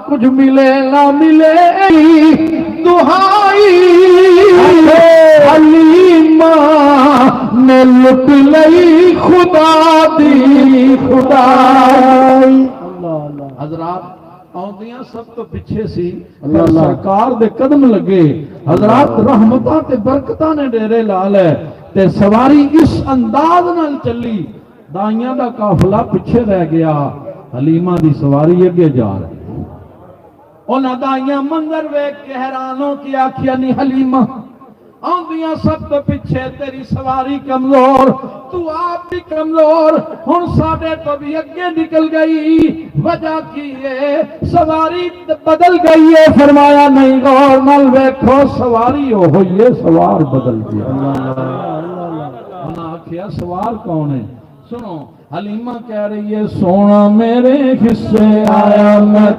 کچھ ملے نہ ملے دہائی حلیمہ نے لٹ لئی خدا دی خدائی۔ حضرات آؤندیاں سب تو پیچھے سی، پر سرکار دے قدم لگے، حضرات رحمتاں تے برکتاں نے ڈیرے لا لے تے سواری اس انداز نال چلی، دائیاں دا قافلہ پیچھے رہ گیا، حلیمہ دی سواری اگے جا رہی۔ انہاں دائیاں منظر ویکھ کے حیرانوں کی آکھیا نہیں حلیمہ آندیاں سب تو پیچھے، تیری سواری کمزور، تو آپ بھی کمزور، ہن ساڈے تو بھی اگے نکل گئی، وجہ کی ہے سواری بدل گئی ہے۔ فرمایا نہیں غور نال ویکھو سواری ہو ہوئی ہے، سوار بدل گیا۔ انہاں آکھیا سوار کون ہے؟ سنو حلیمہ کہہ رہی ہے سونا میرے حصے آیا میں